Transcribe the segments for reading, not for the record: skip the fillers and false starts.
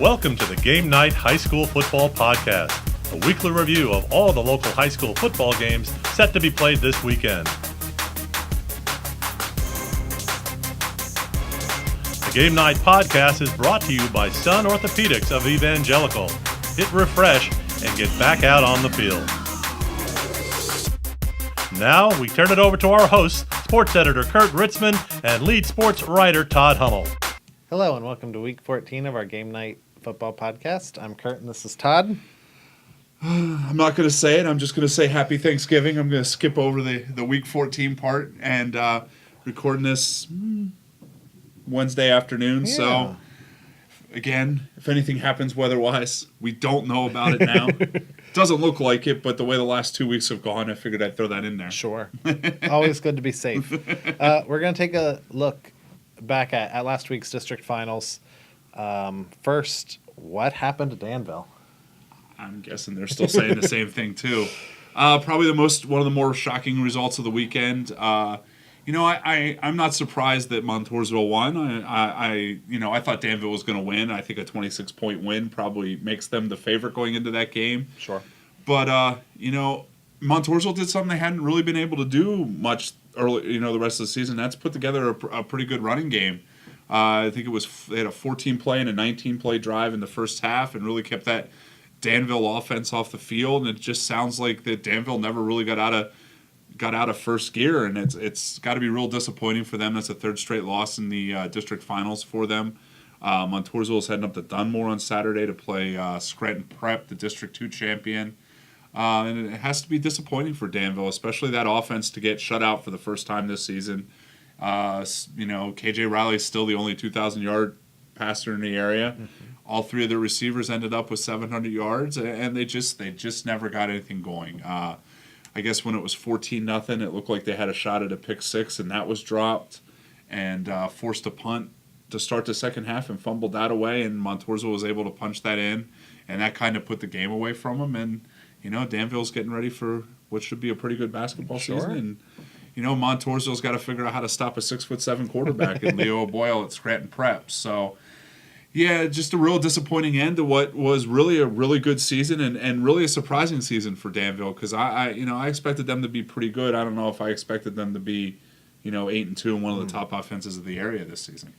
Welcome to the Game Night High School Football Podcast, a weekly review of all the local high school football games set to be played this weekend. The Game Night Podcast is brought to you by Sun Orthopedics of Evangelical. Hit refresh and get back out on the field. Now, we turn it over to our hosts, sports editor Kurt Ritzman and lead sports writer Todd Hummel. Hello and welcome to week 14 of our Game Night Football Podcast. I'm Kurt and this is Todd. I'm not going to say it. I'm just going to say Happy Thanksgiving. I'm going to skip over the week 14 part and recording this Wednesday afternoon. Yeah. So, again, if anything happens weather-wise, we don't know about it now. Doesn't look like it, but the way the last 2 weeks have gone, I figured I'd throw that in there. Sure. Always good to be safe. We're going to take a look back at last week's district finals. First, what happened to Danville? I'm guessing they're still saying the same thing too. Probably one of the more shocking results of the weekend. I'm not surprised that Montoursville won. I thought Danville was going to win. I think a 26-point win probably makes them the favorite going into that game. Sure. But Montoursville did something they hadn't really been able to do much early. The rest of the season. That's put together a pretty good running game. I think they had a 14-play and a 19-play drive in the first half, and really kept that Danville offense off the field. And it just sounds like that Danville never really got out of first gear, and it's got to be real disappointing for them. That's a third straight loss in the district finals for them. Montoursville is heading up to Dunmore on Saturday to play Scranton Prep, the District 2 champion. And it has to be disappointing for Danville, especially that offense to get shut out for the first time this season. KJ Riley is still the only 2,000-yard passer in the area. Mm-hmm. All three of their receivers ended up with 700 yards, and they just never got anything going. I guess when it was 14-0, it looked like they had a shot at a pick six, and that was dropped, and forced a punt to start the second half and fumbled that away, and Montoursville was able to punch that in, and that kind of put the game away from them. And Danville's getting ready for what should be a pretty good basketball season, and Montoursville's got to figure out how to stop a 6'7" quarterback in Leo Boyle at Scranton Prep. So, yeah, just a real disappointing end to what was really a really good season and really a surprising season for Danville, because I expected them to be pretty good. I don't know if I expected them to be 8-2 and one of the top offenses of the area this season.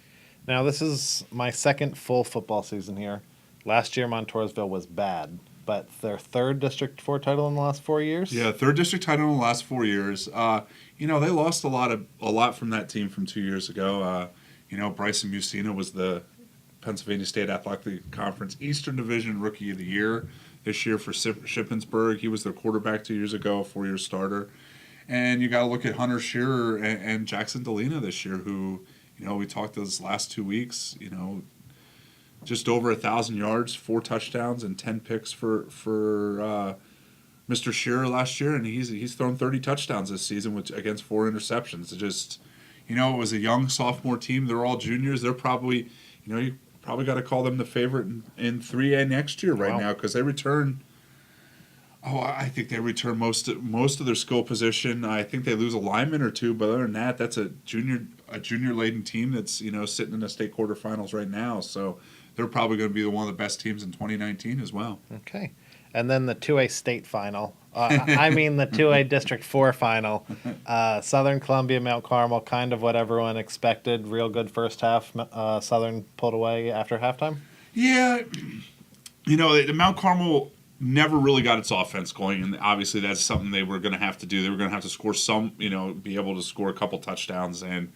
Now, this is my second full football season here. Last year, Montoursville was bad, but their third District 4 title in the last 4 years? Yeah, third district title in the last 4 years. They lost a lot from that team from 2 years ago. Bryson Musina was the Pennsylvania State Athletic Conference Eastern Division Rookie of the Year this year for Shippensburg. He was their quarterback 2 years ago, a 4-year starter. And you got to look at Hunter Shearer and Jackson Delina this year, who, we talked those last 2 weeks, just over 1,000 yards, 4 touchdowns, and 10 picks for Mr. Shearer last year, and he's thrown 30 touchdowns this season against 4 interceptions. It was a young sophomore team. They're all juniors. They're probably, you probably got to call them the favorite in 3A next year right now, because they return. I think they return most of their skill position. I think they lose a lineman or two, but other than that, that's a junior laden team that's sitting in the state quarterfinals right now. So they're probably going to be one of the best teams in 2019 as well. Okay. And then the 2A state final. The 2A District 4 final. Southern Columbia, Mount Carmel, kind of what everyone expected. Real good first half. Southern pulled away after halftime. Yeah. The Mount Carmel never really got its offense going, and obviously that's something they were going to have to do. They were going to have to score be able to score a couple touchdowns. And,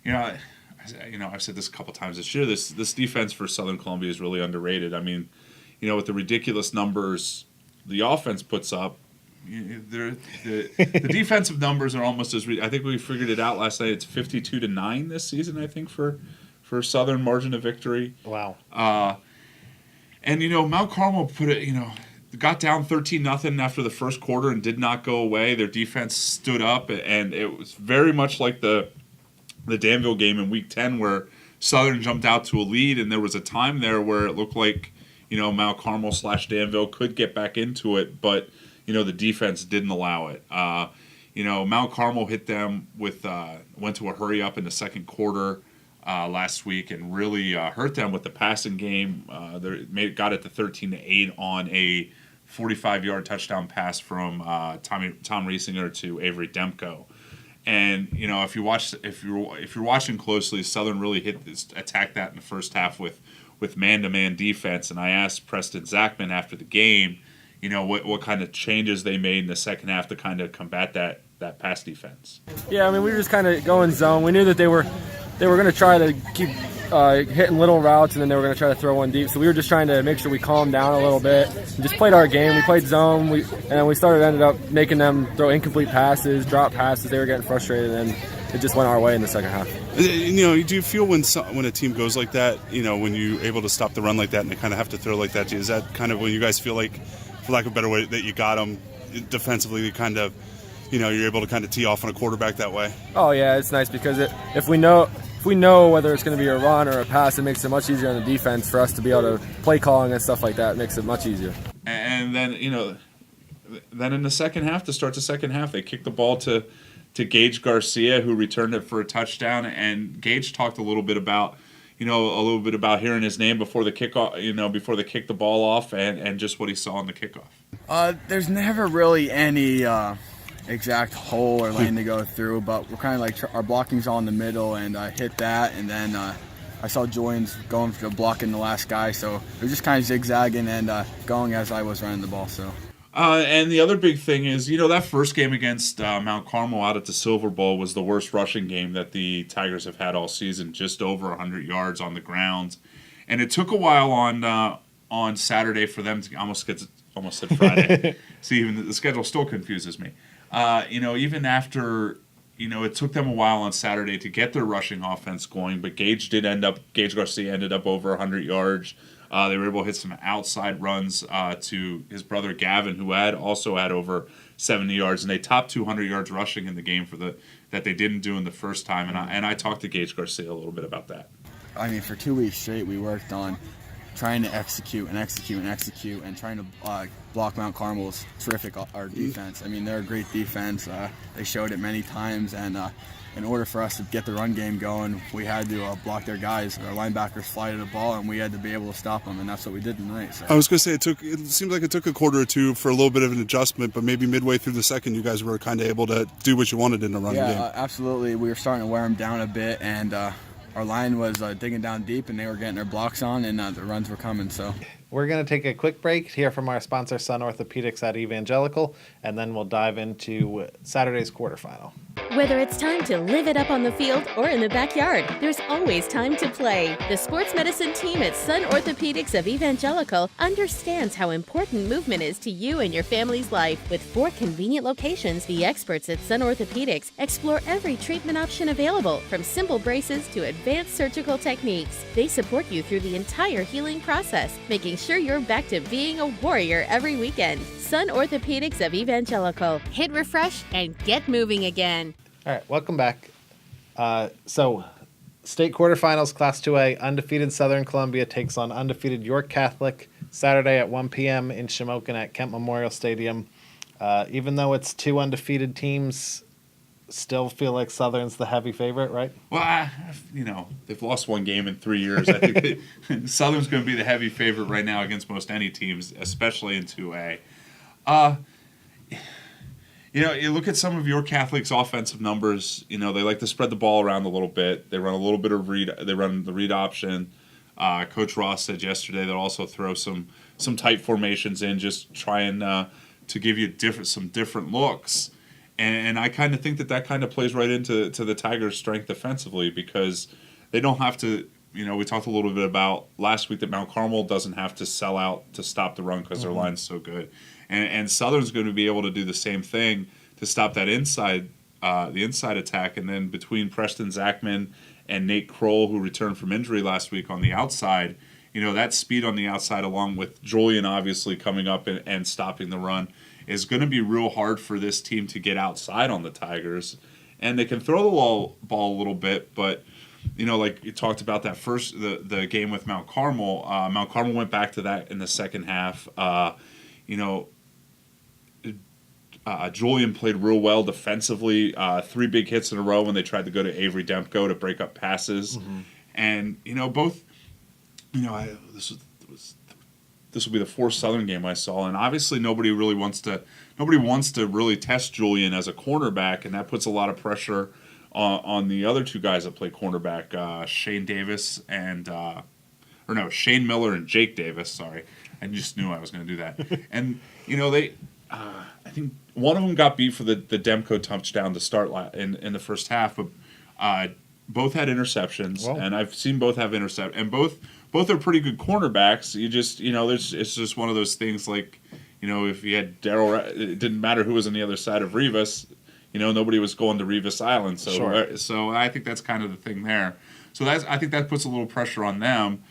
I've said this a couple times this year, this defense for Southern Columbia is really underrated. I mean, with the ridiculous numbers the offense puts up, the defensive numbers are almost as I think we figured it out last night. It's 52-9 this season, I think, for Southern margin of victory. Wow. And Mount Carmel got down 13-0 after the first quarter and did not go away. Their defense stood up, and it was very much like the Danville game in Week 10, where Southern jumped out to a lead, and there was a time there where it looked like Mount Carmel / Danville could get back into it, but the defense didn't allow it. Mount Carmel hit them with went to a hurry up in the second quarter. last week and really hurt them with the passing game. They got it to 13-8 on a 45-yard touchdown pass from Tom Riesinger to Avery Demko. And if you're watching closely, Southern really attacked that in the first half with man-to-man defense. And I asked Preston Zachman after the game, what kind of changes they made in the second half to kind of combat that pass defense. Yeah, I mean, we were just kind of going zone. We knew that they were going to try to keep hitting little routes, and then they were going to try to throw one deep. So we were just trying to make sure we calmed down a little bit and just played our game. We played zone, and we ended up making them throw incomplete passes, drop passes. They were getting frustrated, and it just went our way in the second half. Do you feel when a team goes like that, when you're able to stop the run like that and they kind of have to throw like that, is that kind of when you guys feel like, for lack of a better way, that you got them defensively, kind of, you're able to kind of tee off on a quarterback that way? Oh, yeah, it's nice because if we know whether it's going to be a run or a pass, it makes it much easier on the defense for us to be able to play calling and stuff like that. It makes it much easier. And then, then in the second half, to start the second half, they kicked the ball to Gage Garcia, who returned it for a touchdown. And Gage talked a little bit about hearing his name before the kickoff, before they kicked the ball off, and just what he saw in the kickoff. There's never really any exact hole or lane to go through, but we're kind of like our blocking's all in the middle, and I hit that, and then I saw Julian's going for blocking the last guy, so it was just kind of zigzagging and going as I was running the ball. So. And the other big thing is, that first game against Mount Carmel out at the Silver Bowl was the worst rushing game that the Tigers have had all season, just over 100 yards on the ground. And it took a while on Saturday for them to almost said Friday. See, even the schedule still confuses me. Even after, it took them a while on Saturday to get their rushing offense going, but Gage Garcia ended up over 100 yards. They were able to hit some outside runs to his brother Gavin, who also had over 70 yards, and they topped 200 yards rushing in the game that they didn't do in the first time. And I talked to Gage Garcia a little bit about that. I mean, for 2 weeks straight, we worked on trying to execute and trying to block Mount Carmel's terrific our defense. I mean, they're a great defense. They showed it many times, and in order for us to get the run game going, we had to block their guys. Our linebackers fly to the ball, and we had to be able to stop them, and that's what we did tonight. So. I was going to say, it seems like it took a quarter or two for a little bit of an adjustment, but maybe midway through the second, you guys were kind of able to do what you wanted in the running game. Yeah, absolutely. We were starting to wear them down a bit, and our line was digging down deep, and they were getting their blocks on, and the runs were coming. So we're going to take a quick break, hear from our sponsor, Sun Orthopedics at Evangelical, and then we'll dive into Saturday's quarterfinal. Whether it's time to live it up on the field or in the backyard, there's always time to play. The sports medicine team at Sun Orthopedics of Evangelical understands how important movement is to you and your family's life. With 4 convenient locations, the experts at Sun Orthopedics explore every treatment option available, from simple braces to advanced surgical techniques. They support you through the entire healing process, making sure you're back to being a warrior every weekend. Sun Orthopedics of Evangelical. Hit refresh and get moving again. All right, welcome back. So, state quarterfinals, Class 2A, undefeated Southern Columbia takes on undefeated York Catholic Saturday at 1 p.m. in Shamokin at Kent Memorial Stadium. Even though it's 2 undefeated teams, still feel like Southern's the heavy favorite, right? Well, they've lost 1 game in 3 years. I think Southern's going to be the heavy favorite right now against most any teams, especially in 2A. You look at some of your Catholic's offensive numbers. They like to spread the ball around a little bit. They run a little bit of read. They run the read option. Coach Ross said yesterday they'll also throw some tight formations in, just trying to give you some different looks. And I kind of think that kind of plays right into the Tigers' strength defensively, because they don't have to. We talked a little bit about last week that Mount Carmel doesn't have to sell out to stop the run because their line's so good. And Southern's going to be able to do the same thing to stop that the inside attack. And then between Preston Zachman and Nate Kroll, who returned from injury last week on the outside, that speed on the outside, along with Julian obviously coming up and stopping the run, is going to be real hard for this team to get outside on the Tigers. And they can throw the ball a little bit, but like you talked about that the game with Mount Carmel. Mount Carmel went back to that in the second half. Julian played real well defensively. 3 big hits in a row when they tried to go to Avery Demko to break up passes. And, both, this will be the 4th Southern game I saw. And obviously nobody wants to really test Julian as a cornerback. And that puts a lot of pressure on the other 2 guys that play cornerback, Shane Davis and, Shane Miller and Jake Davis. Sorry. I just knew I was going to do that. And, I think one of them got beat for the Demko touchdown to start in the first half, but both had interceptions, and I've seen both have intercept, and both are pretty good cornerbacks. You just it's just one of those things like, if you had Darryl, it didn't matter who was on the other side of Rivas, nobody was going to Rivas Island. So Sure. So I think that's kind of the thing there. So I think that puts a little pressure on them.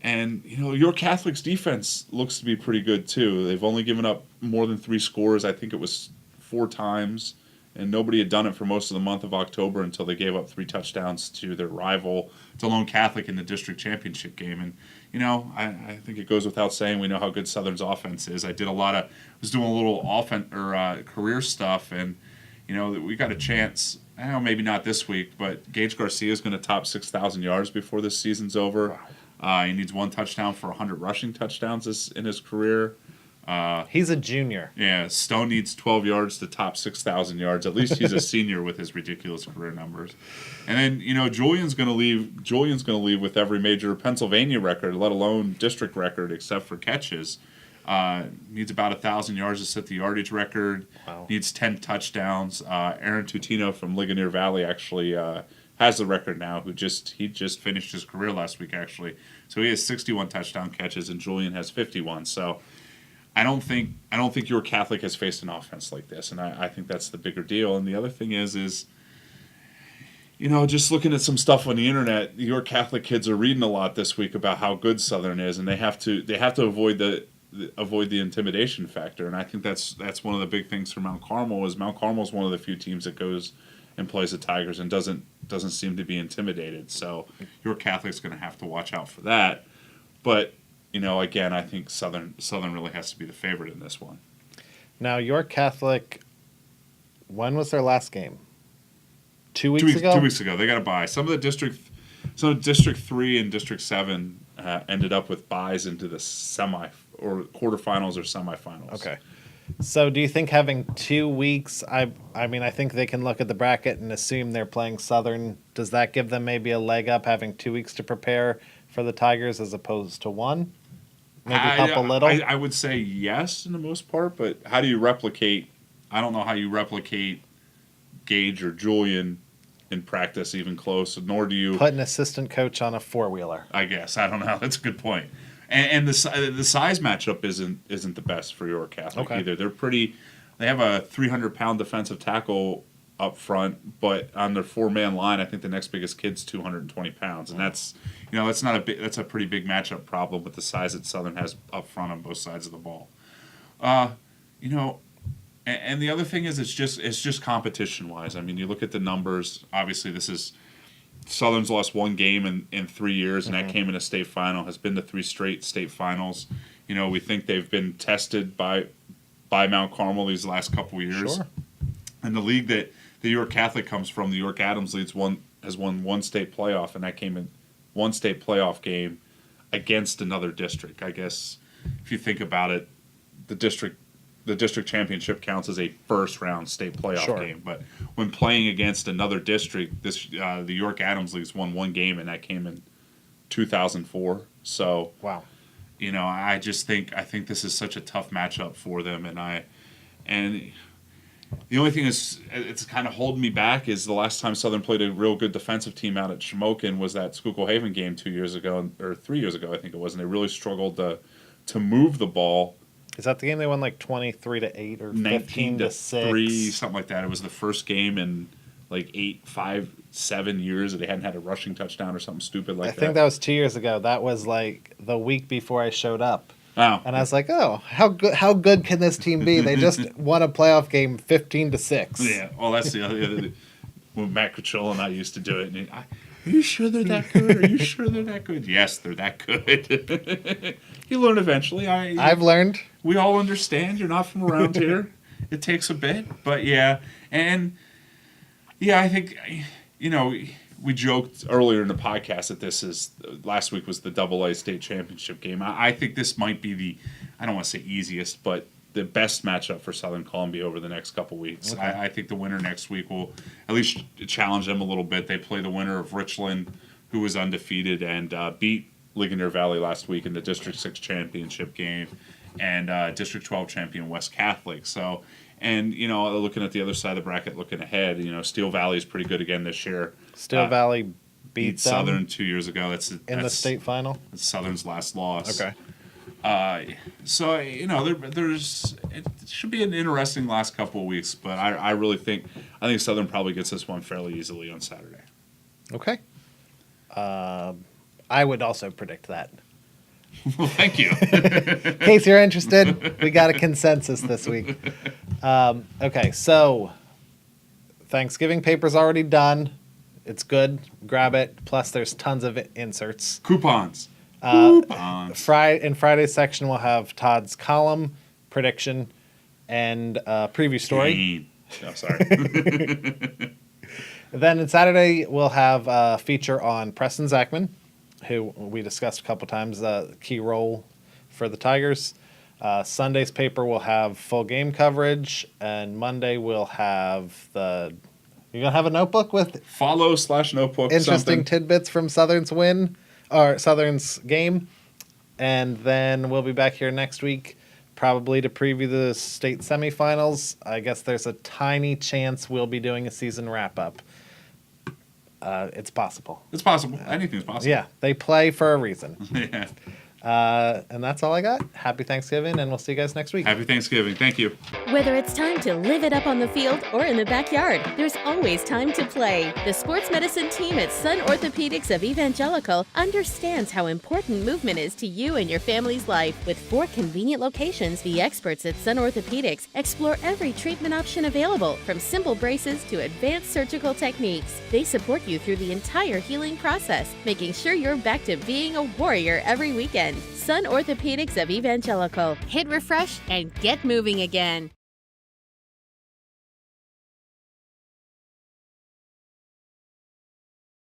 And, your Catholic's defense looks to be pretty good, too. They've only given up more than 3 scores. I think it was 4 times. And nobody had done it for most of the month of October until they gave up 3 touchdowns to their rival, Delone Catholic, in the district championship game. And, I think it goes without saying we know how good Southern's offense is. I was doing a little career stuff, and, we got a chance. I don't know, maybe not this week, but Gage Garcia is going to top 6,000 yards before this season's over. Wow. He needs 1 touchdown for 100 rushing touchdowns in his career. He's a junior. Yeah, Stone needs 12 yards to top 6,000 yards. At least he's a senior with his ridiculous career numbers. And then Julian's going to leave. Julian's going to leave with every major Pennsylvania record, let alone district record, except for catches. Needs about 1,000 yards to set the yardage record. Wow. Needs 10 touchdowns. Aaron Tutino from Ligonier Valley actually has the record now. He just finished his career last week, actually. So he has 61 touchdown catches, and Julian has 51. So I don't think your Catholic has faced an offense like this, and I think that's the bigger deal. And the other thing is just looking at some stuff on the internet, your Catholic kids are reading a lot this week about how good Southern is, and they have to avoid the intimidation factor. And I think that's one of the big things for Mount Carmel is Mount Carmel is one of the few teams that goes and plays the Tigers and doesn't seem to be intimidated. So your Catholic's going to have to watch out for that. But again, I think Southern really has to be the favorite in this one. Now, your Catholic, when was their last game? 2 weeks ago? 2 weeks ago. They got a bye. Some of District 3 and District 7 ended up with byes into the or quarterfinals or semifinals. Okay. So do you think having 2 weeks, I think they can look at the bracket and assume they're playing Southern. Does that give them maybe a leg up having 2 weeks to prepare for the Tigers as opposed to 1? Maybe help a little? I would say yes in the most part, but how do you replicate? I don't know how you replicate Gage or Julian in practice even close, nor do you put an assistant coach on a 4-wheeler. I guess. I don't know. That's a good point. And the size matchup isn't the best for your Catholic either. They have a 300-pound defensive tackle up front, but on their 4-man line, I think the next biggest kid's 220 pounds, and that's a pretty big matchup problem with the size that Southern has up front on both sides of the ball. And the other thing is it's just competition wise. I mean, you look at the numbers. Obviously, this is Southern's lost 1 game in 3 years, and that came in a state final. Has been to 3 straight state finals. We think they've been tested by Mount Carmel these last couple years. Sure. And the league that the York Catholic comes from, the York Adams Leads has won 1 state playoff, and that came in 1 state playoff game against another district. I guess if you think about it, the district championship counts as a first-round state playoff game. But when playing against another district, the York Adams Leagues won 1 game, and that came in 2004. So, wow. I think this is such a tough matchup for them, and the only thing it's kind of holding me back is the last time Southern played a real good defensive team out at Shamokin was that Schuylkill Haven game 2 years ago, or 3 years ago, I think it was, and they really struggled to move the ball. Is that the game they won like 23-8 or 15-6? Something like that. It was the first game in like 7 years that they hadn't had a rushing touchdown or something stupid like that. I think that was 2 years ago. That was like the week before I showed up. Oh. And I was like, oh, how good can this team be? They just won a playoff game 15-6. Yeah. Well, that's the other when Matt Cucciolo and I used to do it. And are you sure they're that good? Are you sure they're that good? Yes, they're that good. You learn eventually. I've learned. We all understand. You're not from around here. it takes a bit, but yeah, and yeah, I think we joked earlier in the podcast that last week was the AA state championship game. I think this might be I don't want to say easiest, but the best matchup for Southern Columbia over the next couple weeks. Okay. I think the winner next week will at least challenge them a little bit. They play the winner of Richland, who was undefeated and beat Ligonier Valley last week in the District 6 championship game, and District 12 champion West Catholic. So, and looking at the other side of the bracket, looking ahead, Steel Valley is pretty good again this year. Steel Valley beat them Southern 2 years ago. That's the state final. That's Southern's last loss. Okay. So there's it should be an interesting last couple of weeks, but I really think Southern probably gets this one fairly easily on Saturday. Okay. I would also predict that. Well, thank you. In case you're interested, we got a consensus this week. Okay, so Thanksgiving paper's already done. It's good. Grab it. Plus, there's tons of inserts. Coupons. In Friday's section, we'll have Todd's column, prediction, and preview story. Oh, sorry. Then on Saturday, we'll have a feature on Preston Zachman, who we discussed a couple times, key role for the Tigers. Sunday's paper will have full game coverage, and Monday we'll have you're going to have a notebook with Follow/notebook. interesting tidbits from Southern's win, or Southern's game. And then we'll be back here next week, probably to preview the state semifinals. I guess there's a tiny chance we'll be doing a season wrap-up. It's possible. It's possible. Anything's possible. Yeah, they play for a reason. Yeah. And that's all I got. Happy Thanksgiving, and we'll see you guys next week. Happy Thanksgiving. Thank you. Whether it's time to live it up on the field or in the backyard, there's always time to play. The sports medicine team at Sun Orthopedics of Evangelical understands how important movement is to you and your family's life. With 4 convenient locations, the experts at Sun Orthopedics explore every treatment option available, from simple braces to advanced surgical techniques. They support you through the entire healing process, making sure you're back to being a warrior every weekend. Sun Orthopedics of Evangelical. Hit refresh and get moving again.